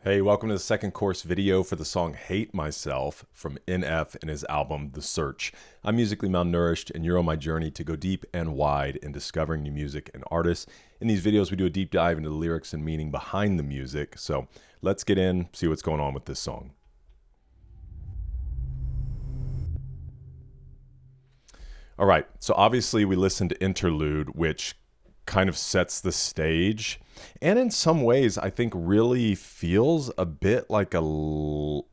Hey, welcome to the second course video for the song Hate Myself from NF and his album The Search. I'm musically malnourished, and you're on my journey to go deep and wide in discovering new music and artists. In these videos, we do a deep dive into the lyrics and meaning behind the music. So let's get in, see what's going on with this song. All right, so obviously we listened to Interlude, which kind of sets the stage, and in some ways I think really feels a bit like from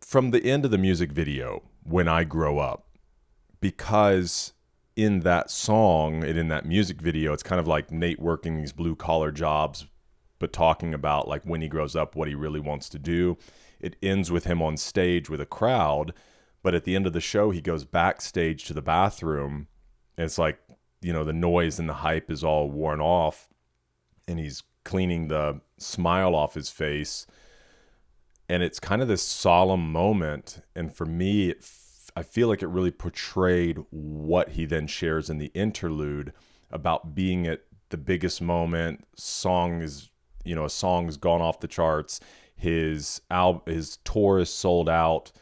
the end of the music video, When I Grow Up, because in that song and in that music video, it's kind of like Nate working these blue collar jobs, but talking about like when he grows up, what he really wants to do. It ends with him on stage with a crowd, but at the end of the show, he goes backstage to the bathroom, and it's like, the noise and the hype is all worn off, and he's cleaning the smile off his face. And it's kind of this solemn moment. And for me, I feel like it really portrayed what he then shares in the interlude about being at the biggest moment. A song's gone off the charts. His tour is sold out.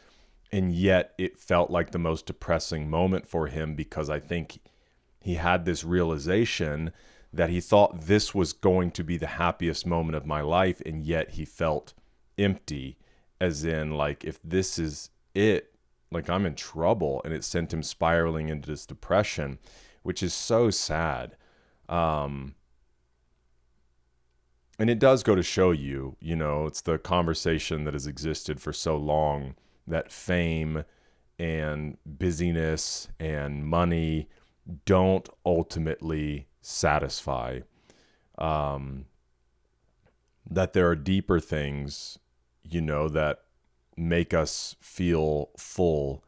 And yet it felt like the most depressing moment for him, because I think he had this realization that he thought this was going to be the happiest moment of my life, and yet he felt empty, as in, like, if this is it, like, I'm in trouble. And it sent him spiraling into this depression, which is so sad. And it does go to show you, it's the conversation that has existed for so long, that fame and busyness and money don't ultimately satisfy. That there are deeper things, that make us feel full.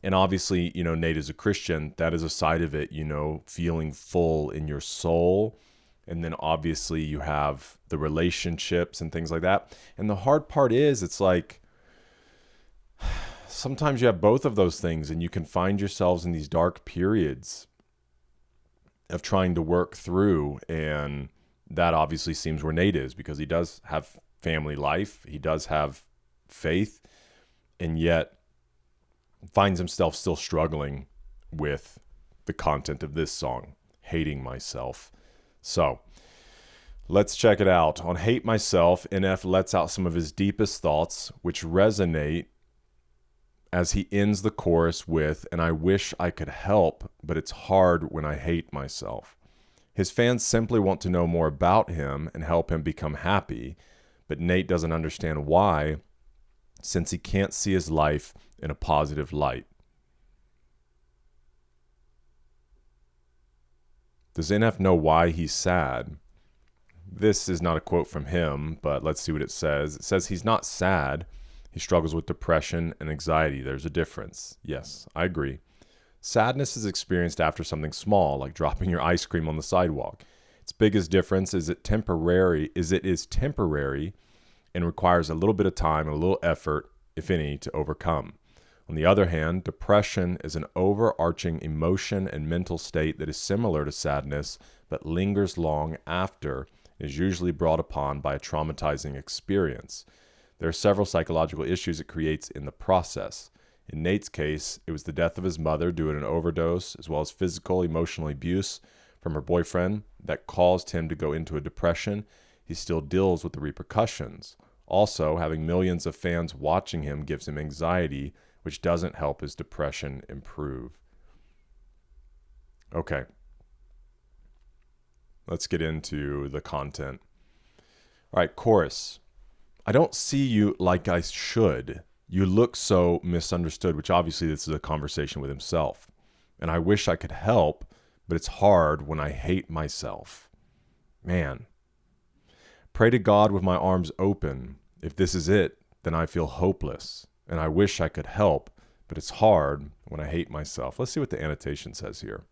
And obviously, Nate is a Christian. That is a side of it, feeling full in your soul. And then obviously you have the relationships and things like that. And the hard part is, it's like, sometimes you have both of those things, and you can find yourselves in these dark periods of trying to work through. And that obviously seems where Nate is, because he does have family life, he does have faith, and yet finds himself still struggling with the content of this song, Hating Myself. So let's check it out. On Hate Myself, NF lets out some of his deepest thoughts, which resonate as he ends the chorus with, "And I wish I could help, but it's hard when I hate myself." His fans simply want to know more about him and help him become happy, but Nate doesn't understand why, since he can't see his life in a positive light. Does NF know why he's sad? This is not a quote from him, but let's see what it says. It says he's not sad. He struggles with depression and anxiety. There's a difference. Yes, I agree. Sadness is experienced after something small, like dropping your ice cream on the sidewalk. Its biggest difference is it is temporary and requires a little bit of time and a little effort, if any, to overcome. On the other hand, depression is an overarching emotion and mental state that is similar to sadness, but lingers long after, and is usually brought upon by a traumatizing experience. There are several psychological issues it creates in the process. In Nate's case, it was the death of his mother due to an overdose, as well as physical, emotional abuse from her boyfriend that caused him to go into a depression. He still deals with the repercussions. Also, having millions of fans watching him gives him anxiety, which doesn't help his depression improve. Okay. Let's get into the content. All right, chorus. "I don't see you like I should. You look so misunderstood," which obviously this is a conversation with himself. "And I wish I could help, but it's hard when I hate myself." Man. "Pray to God with my arms open. If this is it, then I feel hopeless. And I wish I could help, but it's hard when I hate myself." Let's see what the annotation says here.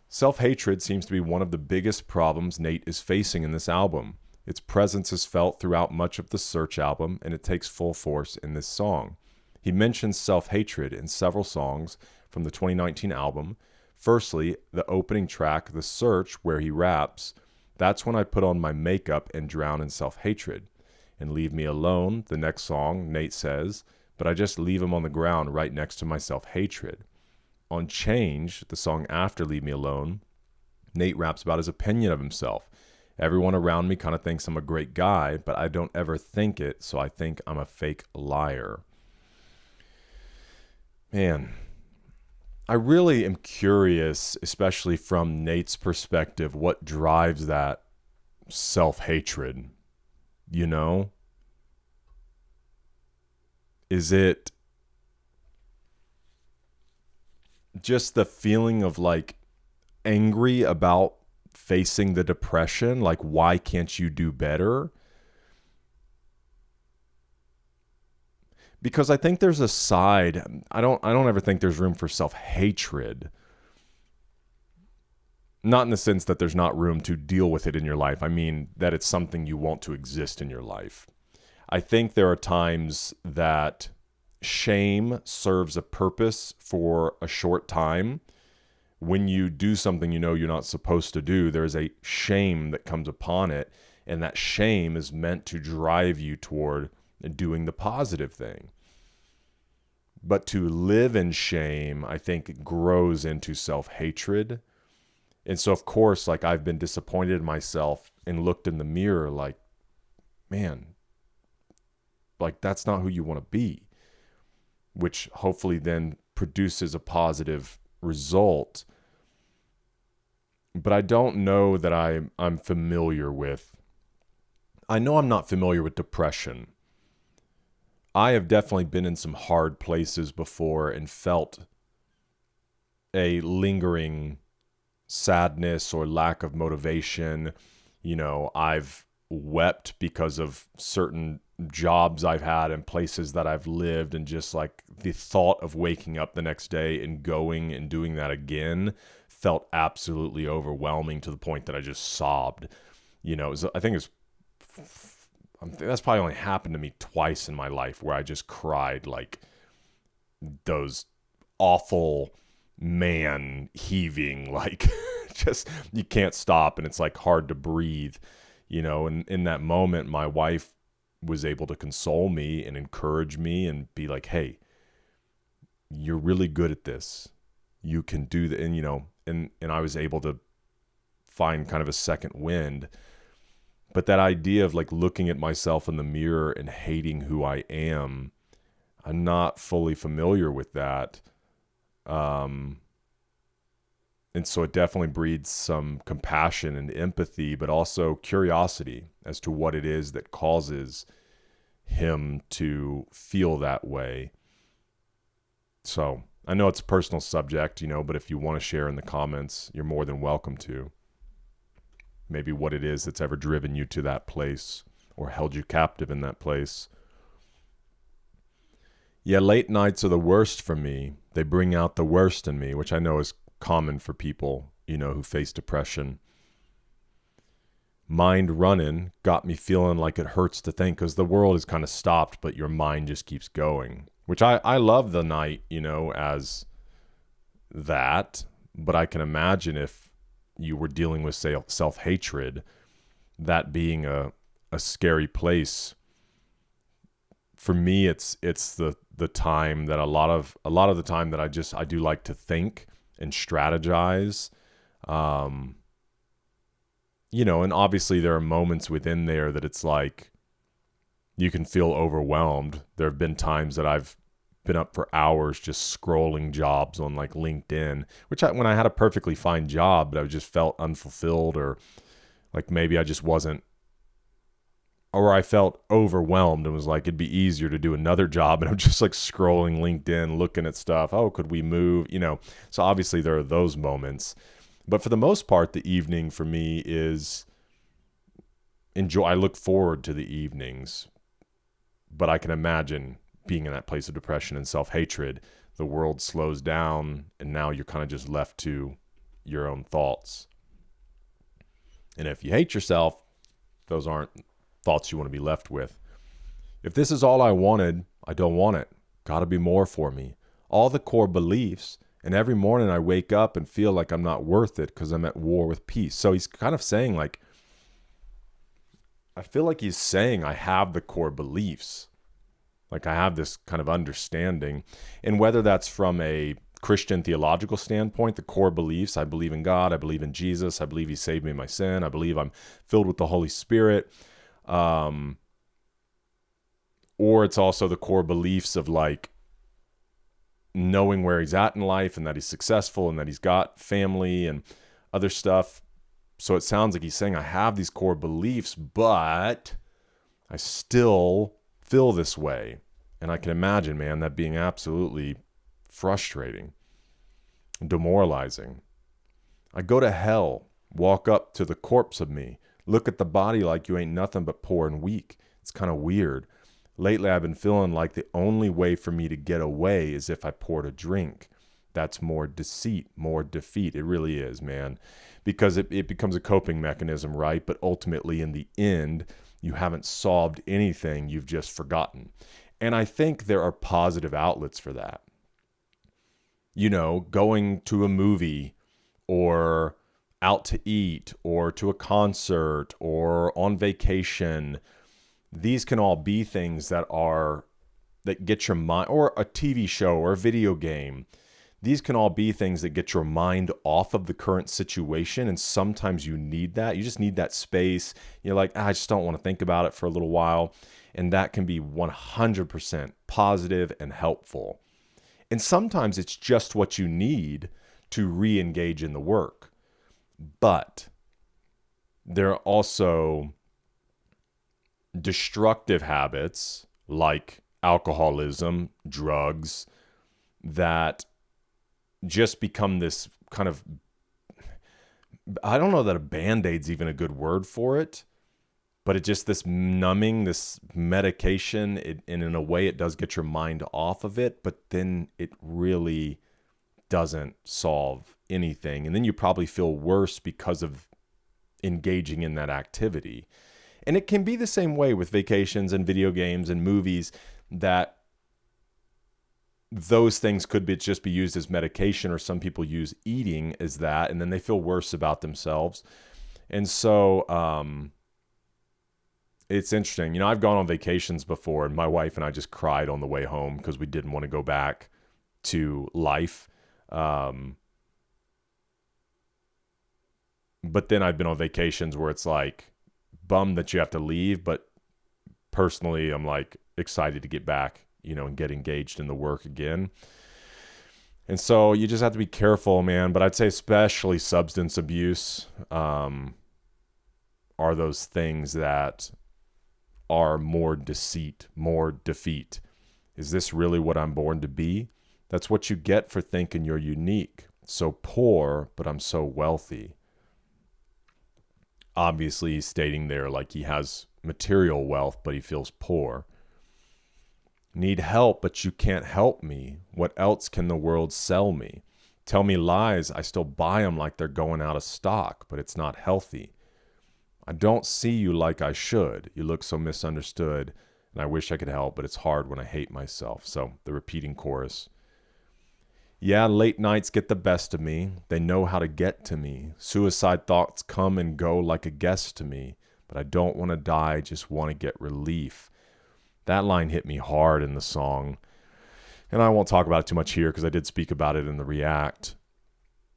"Self-hatred seems to be one of the biggest problems Nate is facing in this album. Its presence is felt throughout much of the Search album, and it takes full force in this song. He mentions self-hatred in several songs from the 2019 album, Firstly, the opening track, The Search, where he raps, that's when I put on my makeup and drown in self-hatred. And Leave Me Alone, the next song, Nate says, but I just leave him on the ground right next to my self-hatred. On Change, the song after Leave Me Alone, Nate raps about his opinion of himself. Everyone around me kind of thinks I'm a great guy, but I don't ever think it, so I think I'm a fake liar. Man, I really am curious, especially from Nate's perspective, what drives that self-hatred, you know? Is it just the feeling of like angry about facing the depression? Like, why can't you do better? Because I think there's a side, I don't ever think there's room for self-hatred. Not in the sense that there's not room to deal with it in your life. I mean that it's something you want to exist in your life. I think there are times that shame serves a purpose for a short time. When you do something you know you're not supposed to do, there's a shame that comes upon it, and that shame is meant to drive you toward doing the positive thing. But to live in shame, I think, grows into self-hatred. And so, of course, like, I've been disappointed in myself and looked in the mirror like, man, like, that's not who you want to be, which hopefully then produces a positive result. But I don't know that I'm familiar with, I know I'm not familiar with depression. I have definitely been in some hard places before and felt a lingering sadness or lack of motivation. You know, I've wept because of certain jobs I've had and places that I've lived, and just like the thought of waking up the next day and going and doing that again felt absolutely overwhelming to the point that I just sobbed. You know, I think that's probably only happened to me twice in my life where I just cried like those awful man heaving, like just you can't stop and it's like hard to breathe, you know. And in that moment, my wife was able to console me and encourage me and be like, hey, you're really good at this. You can do that. And, you know, and I was able to find kind of a second wind. But that idea of like looking at myself in the mirror and hating who I am, I'm not fully familiar with that. And so it definitely breeds some compassion and empathy, but also curiosity as to what it is that causes him to feel that way. So I know it's a personal subject, you know, but if you want to share in the comments, you're more than welcome to. Maybe what it is that's ever driven you to that place or held you captive in that place. Yeah, late nights are the worst for me. They bring out the worst in me, which I know is common for people, you know, who face depression. Mind running got me feeling like it hurts to think, because the world is kind of stopped, but your mind just keeps going, which I love the night, you know, as that. But I can imagine if you were dealing with, say, self-hatred, that being a scary place. For me, it's the time that a lot of the time that I do like to think and strategize. You know, and obviously there are moments within there that it's like you can feel overwhelmed. There have been times that I've been up for hours just scrolling jobs on like LinkedIn, which when I had a perfectly fine job, but I just felt unfulfilled, or like maybe I just wasn't, or I felt overwhelmed and was like, it'd be easier to do another job. And I'm just like scrolling LinkedIn, looking at stuff. Oh, could we move? You know, so obviously there are those moments, but for the most part, the evening for me is I look forward to the evenings, but I can imagine being in that place of depression and self-hatred, the world slows down and now you're kind of just left to your own thoughts. And if you hate yourself, those aren't thoughts you want to be left with. If this is all I wanted, I don't want it. Gotta be more for me. All the core beliefs And every morning I wake up and feel like I'm not worth it because I'm at war with peace. So he's kind of saying like, I feel like he's saying I have the core beliefs. Like I have this kind of understanding. And whether that's from a Christian theological standpoint, the core beliefs, I believe in God, I believe in Jesus, I believe he saved me of my sin, I believe I'm filled with the Holy Spirit. Or it's also the core beliefs of like knowing where he's at in life and that he's successful and that he's got family and other stuff. So it sounds like he's saying I have these core beliefs, but I still feel this way. And I can imagine, man, that being absolutely frustrating, demoralizing. I go to hell, walk up to the corpse of me, look at the body like you ain't nothing but poor and weak. It's kind of weird. Lately, I've been feeling like the only way for me to get away is if I poured a drink. That's more deceit, more defeat. It really is, man, because it becomes a coping mechanism, right? But ultimately, in the end, you haven't solved anything. You've just forgotten. And I think there are positive outlets for that. You know, going to a movie or out to eat or to a concert or on vacation. These can all be things that get your mind, or a TV show or a video game. These can all be things that get your mind off of the current situation. And sometimes you need that. You just need that space. You're like, I just don't want to think about it for a little while. And that can be 100% positive and helpful. And sometimes it's just what you need to re-engage in the work. But there are also destructive habits like alcoholism, drugs, that just become this kind of, I don't know that a Band-Aid's even a good word for it, but it just this numbing, this medication, and in a way it does get your mind off of it, but then it really doesn't solve anything. And then you probably feel worse because of engaging in that activity. And it can be the same way with vacations and video games and movies, that those things could just be used as medication, or some people use eating as that, and then they feel worse about themselves. And so it's interesting. You know, I've gone on vacations before, and my wife and I just cried on the way home because we didn't want to go back to life. But then I've been on vacations where it's like, bummed that you have to leave, but personally I'm like excited to get back, you know, and get engaged in the work again. And so you just have to be careful, man. But I'd say especially substance abuse are those things that are more deceit, more defeat. Is this really what I'm born to be? That's what you get for thinking you're unique. So poor, but I'm so wealthy. Obviously, he's stating there like he has material wealth, but he feels poor. Need help, but you can't help me. What else can the world sell me? Tell me lies, I still buy them like they're going out of stock, but it's not healthy. I don't see you like I should. You look so misunderstood, and I wish I could help, but it's hard when I hate myself. So the repeating chorus. Yeah, late nights get the best of me. They know how to get to me. Suicide thoughts come and go like a guest to me. But I don't want to die, just want to get relief. That line hit me hard in the song. And I won't talk about it too much here because I did speak about it in the React.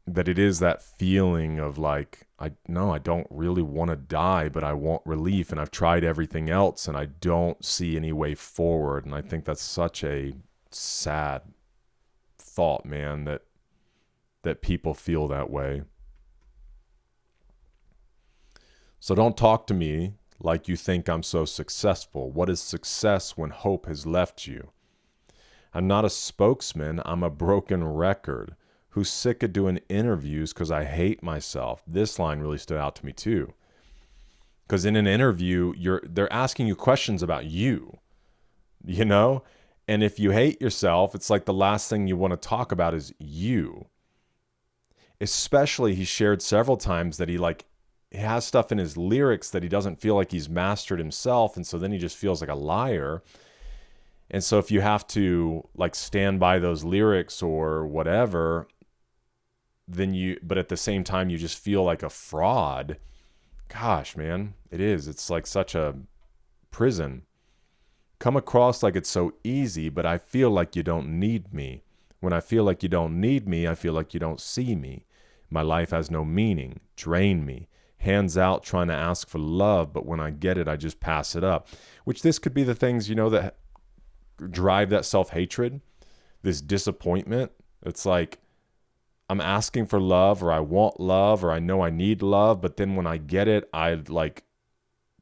That it is that feeling of like, I don't really want to die, but I want relief. And I've tried everything else and I don't see any way forward. And I think that's such a sad thought, man, that people feel that way. So don't talk to me like you think I'm so successful. What is success when hope has left you? I'm not a spokesman. I'm a broken record who's sick of doing interviews because I hate myself. This line really stood out to me too. Because in an interview, they're asking you questions about you, you know? And if you hate yourself, it's like the last thing you want to talk about is you. Especially, he shared several times that he has stuff in his lyrics that he doesn't feel like he's mastered himself. And so then he just feels like a liar. And so if you have to like stand by those lyrics or whatever, but at the same time, you just feel like a fraud. Gosh, man, it is. It's like such a prison. Come across like it's so easy, but I feel like you don't need me. When I feel like you don't need me, I feel like you don't see me. My life has no meaning. Drain me. Hands out trying to ask for love, but when I get it, I just pass it up. Which this could be the things, that drive that self-hatred, this disappointment. It's like I'm asking for love, or I want love, or I know I need love, but then when I get it, I like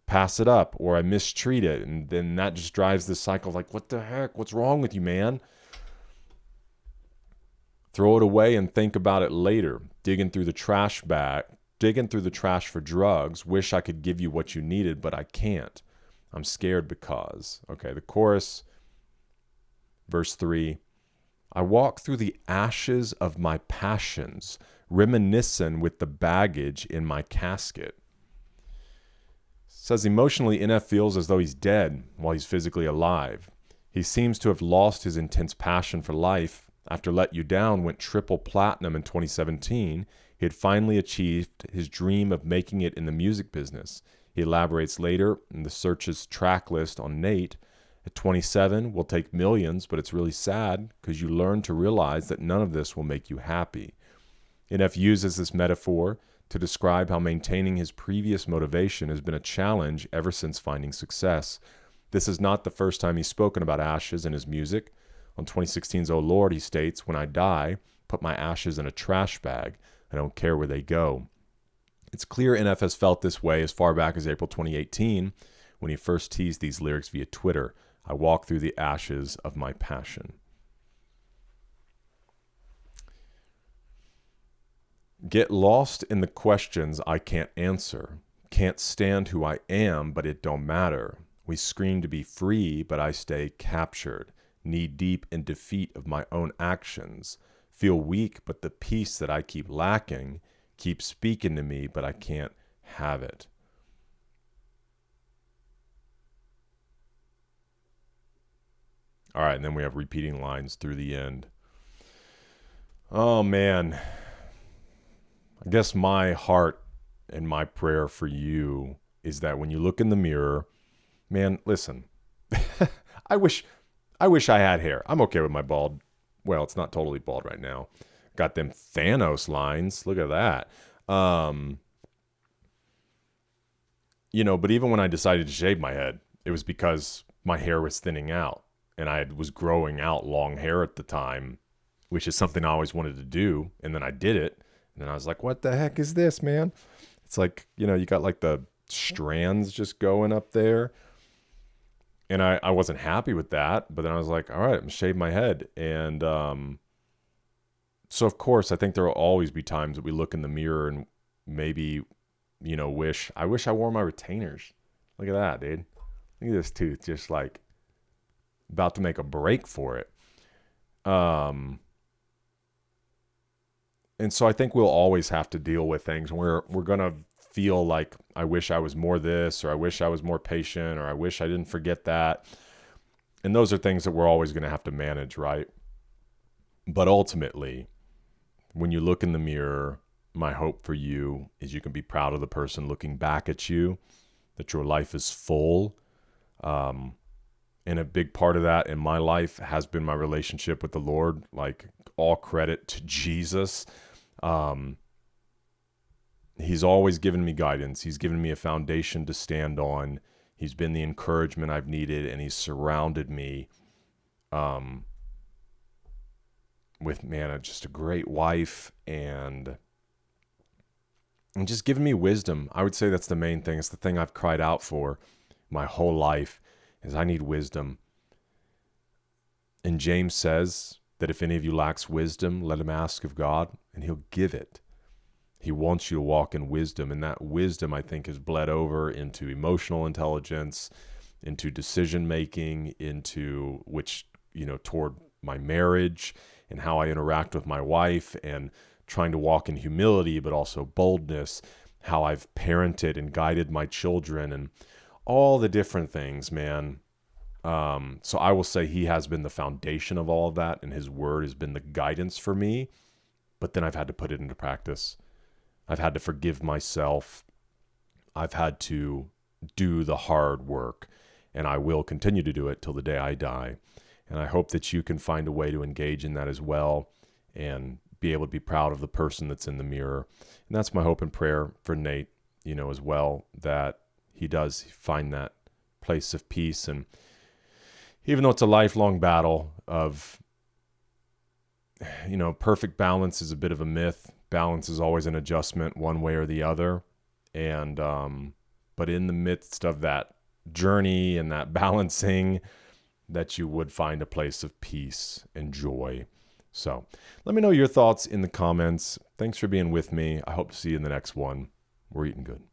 pass it up, or I mistreat it, and then that just drives this cycle of like, what the heck? What's wrong with you, man? Throw it away and think about it later. Digging through the trash for drugs. Wish I could give you what you needed, but I can't. I'm scared because. Okay, the chorus, verse 3. I walk through the ashes of my passions, reminiscing with the baggage in my casket. Says emotionally, NF feels as though he's dead while he's physically alive. He seems to have lost his intense passion for life. After Let You Down went triple platinum in 2017, he had finally achieved his dream of making it in the music business. He elaborates later in the Search's track list on Nate. At 27, we'll take millions, but it's really sad because you learn to realize that none of this will make you happy. NF uses this metaphor to describe how maintaining his previous motivation has been a challenge ever since finding success. This is not the first time he's spoken about ashes in his music. On 2016's Oh Lord, he states, when I die, put my ashes in a trash bag. I don't care where they go. It's clear NF has felt this way as far back as April 2018 when he first teased these lyrics via Twitter. I walk through the ashes of my passion. Get lost in the questions I can't answer. Can't stand who I am, but it don't matter. We scream to be free, but I stay captured. Knee deep in defeat of my own actions. Feel weak, but the peace that I keep lacking keeps speaking to me, but I can't have it. All right, and then we have repeating lines through the end. Oh, man. I guess my heart and my prayer for you is that when you look in the mirror, man, listen, I wish I had hair. I'm okay with my bald. Well, it's not totally bald right now. Got them Thanos lines. Look at that. But even when I decided to shave my head, it was because my hair was thinning out and I was growing out long hair at the time, which is something I always wanted to do. And then I did it. And then I was like, what the heck is this, man? It's like, you got like the strands just going up there. And I wasn't happy with that. But then I was like, all right, I'm going to shave my head. And so, of course, I think there will always be times that we look in the mirror and maybe, I wish I wore my retainers. Look at that, dude. Look at this tooth, just like about to make a break for it. And so I think we'll always have to deal with things. We're going to feel like, I wish I was more this, or I wish I was more patient, or I wish I didn't forget that. And those are things that we're always going to have to manage, right? But ultimately, when you look in the mirror, my hope for you is you can be proud of the person looking back at you, that your life is full. And a big part of that in my life has been my relationship with the Lord. Like, all credit to Jesus. He's always given me guidance. He's given me a foundation to stand on. He's been the encouragement I've needed, and he's surrounded me with, just a great wife and just giving me wisdom. I would say that's the main thing. It's the thing I've cried out for my whole life, is I need wisdom. And James says that if any of you lacks wisdom, let him ask of God, and he'll give it. He wants you to walk in wisdom, and that wisdom, I think, has bled over into emotional intelligence, into decision-making, into toward my marriage and how I interact with my wife, and trying to walk in humility, but also boldness, how I've parented and guided my children, and all the different things, man. So I will say he has been the foundation of all of that, and his word has been the guidance for me. but then I've had to put it into practice. I've had to forgive myself. I've had to do the hard work, and I will continue to do it till the day I die. And I hope that you can find a way to engage in that as well and be able to be proud of the person that's in the mirror. And that's my hope and prayer for Nate, as well, that he does find that place of peace. And even though it's a lifelong battle of, perfect balance is a bit of a myth. Balance is always an adjustment one way or the other. And, but in the midst of that journey and that balancing, that you would find a place of peace and joy. So let me know your thoughts in the comments. Thanks for being with me. I hope to see you in the next one. We're eating good.